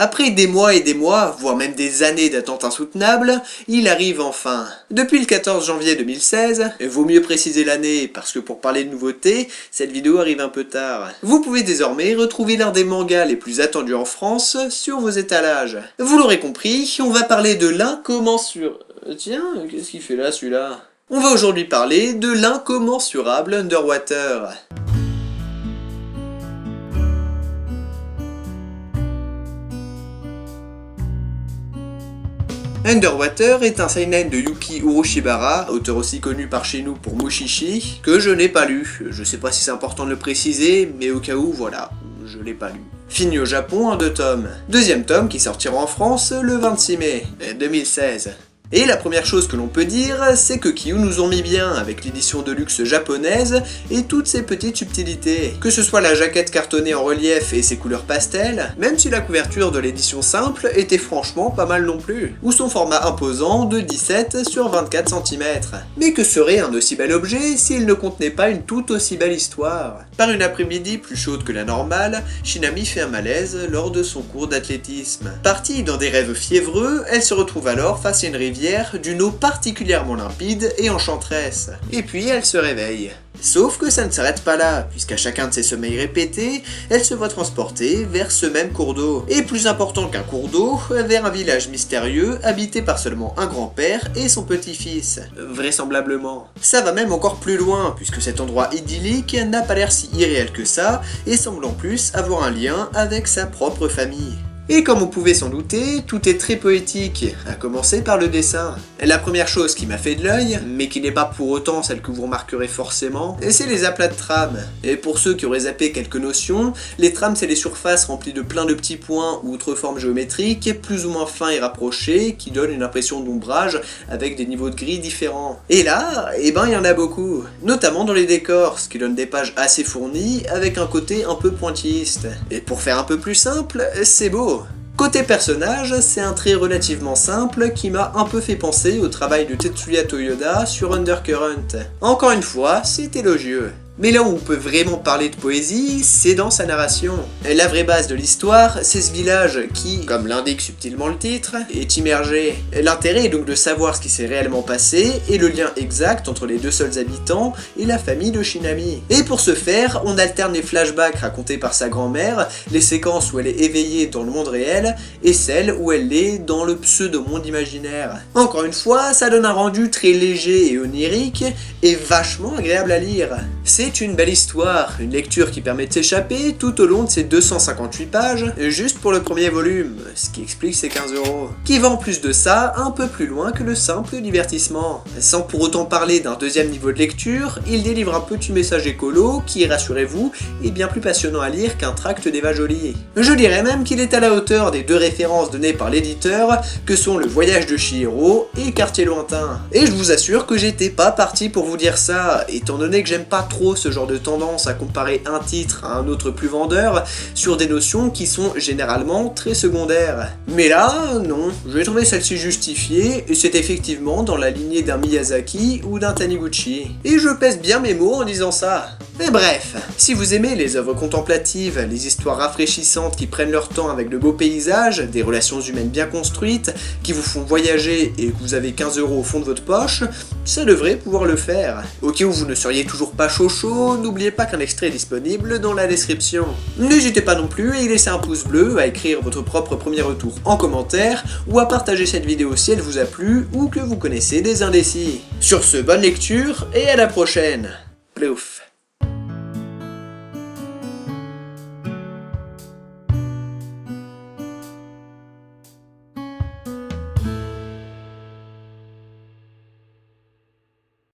Après des mois et des mois, voire même des années d'attente insoutenable, il arrive enfin. Depuis le 14 janvier 2016, vaut mieux préciser l'année parce que pour parler de nouveautés, cette vidéo arrive un peu tard. Vous pouvez désormais retrouver l'un des mangas les plus attendus en France sur vos étalages. Vous l'aurez compris, on va parler de l'incommensurable... Tiens, qu'est-ce qu'il fait là celui-là? On va aujourd'hui parler de l'incommensurable Underwater. Underwater est un seinen de Yuki Uroshibara, auteur aussi connu par chez nous pour Mushishi, que je n'ai pas lu. Je sais pas si c'est important de le préciser, mais au cas où, voilà, je l'ai pas lu. Fini au Japon en 2 tomes. Deuxième tome qui sortira en France le 26 mai 2016. Et la première chose que l'on peut dire, c'est que Kyu nous ont mis bien avec l'édition de luxe japonaise et toutes ses petites subtilités. Que ce soit la jaquette cartonnée en relief et ses couleurs pastel, même si la couverture de l'édition simple était franchement pas mal non plus, ou son format imposant de 17 sur 24 cm. Mais que serait un aussi bel objet s'il ne contenait pas une tout aussi belle histoire? Par une après-midi plus chaude que la normale, Shinami fait un malaise lors de son cours d'athlétisme. Partie dans des rêves fiévreux, elle se retrouve alors face à une rivière d'une eau particulièrement limpide et enchanteresse. Et puis elle se réveille. Sauf que ça ne s'arrête pas là, puisqu'à chacun de ses sommeils répétés, elle se voit transportée vers ce même cours d'eau. Et plus important qu'un cours d'eau, vers un village mystérieux habité par seulement un grand-père et son petit-fils. Vraisemblablement. Ça va même encore plus loin, puisque cet endroit idyllique n'a pas l'air si irréel que ça, et semble en plus avoir un lien avec sa propre famille. Et comme on pouvait s'en douter, tout est très poétique, à commencer par le dessin. La première chose qui m'a fait de l'œil, mais qui n'est pas pour autant celle que vous remarquerez forcément, c'est les aplats de trames. Et pour ceux qui auraient zappé quelques notions, les trames c'est les surfaces remplies de plein de petits points ou autres formes géométriques, plus ou moins fins et rapprochés, qui donnent une impression d'ombrage avec des niveaux de gris différents. Et là, eh ben il y en a beaucoup, notamment dans les décors, ce qui donne des pages assez fournies, avec un côté un peu pointilliste. Et pour faire un peu plus simple, c'est beau. Côté personnage, c'est un trait relativement simple qui m'a un peu fait penser au travail de Tetsuya Toyoda sur Undercurrent. Encore une fois, c'est élogieux. Mais là où on peut vraiment parler de poésie, c'est dans sa narration. La vraie base de l'histoire, c'est ce village qui, comme l'indique subtilement le titre, est immergé. L'intérêt est donc de savoir ce qui s'est réellement passé et le lien exact entre les deux seuls habitants et la famille de Shinami. Et pour ce faire, on alterne les flashbacks racontés par sa grand-mère, les séquences où elle est éveillée dans le monde réel, et celles où elle l'est dans le pseudo-monde imaginaire. Encore une fois, ça donne un rendu très léger et onirique, et vachement agréable à lire. C'est une belle histoire, une lecture qui permet de s'échapper tout au long de ces 258 pages, juste pour le premier volume, ce qui explique ses 15 €. Qui va en plus de ça un peu plus loin que le simple divertissement. Sans pour autant parler d'un deuxième niveau de lecture, il délivre un petit message écolo qui, rassurez-vous, est bien plus passionnant à lire qu'un tract d'Eva Joly. Je dirais même qu'il est à la hauteur des 2 références données par l'éditeur, que sont Le Voyage de Chihiro et Quartier Lointain. Et je vous assure que j'étais pas parti pour vous dire ça, étant donné que j'aime pas trop ce genre de tendance à comparer un titre à un autre plus vendeur sur des notions qui sont généralement très secondaires. Mais là, non, j'ai trouvé celle-ci justifiée et c'est effectivement dans la lignée d'un Miyazaki ou d'un Taniguchi. Et je pèse bien mes mots en disant ça. Mais bref, si vous aimez les œuvres contemplatives, les histoires rafraîchissantes qui prennent leur temps avec de beaux paysages, des relations humaines bien construites, qui vous font voyager et que vous avez 15 € au fond de votre poche, ça devrait pouvoir le faire. Au cas où vous ne seriez toujours pas chaud, n'oubliez pas qu'un extrait est disponible dans la description. N'hésitez pas non plus à y laisser un pouce bleu, à écrire votre propre premier retour en commentaire, ou à partager cette vidéo si elle vous a plu, ou que vous connaissez des indécis. Sur ce, bonne lecture, et à la prochaine. Plouf.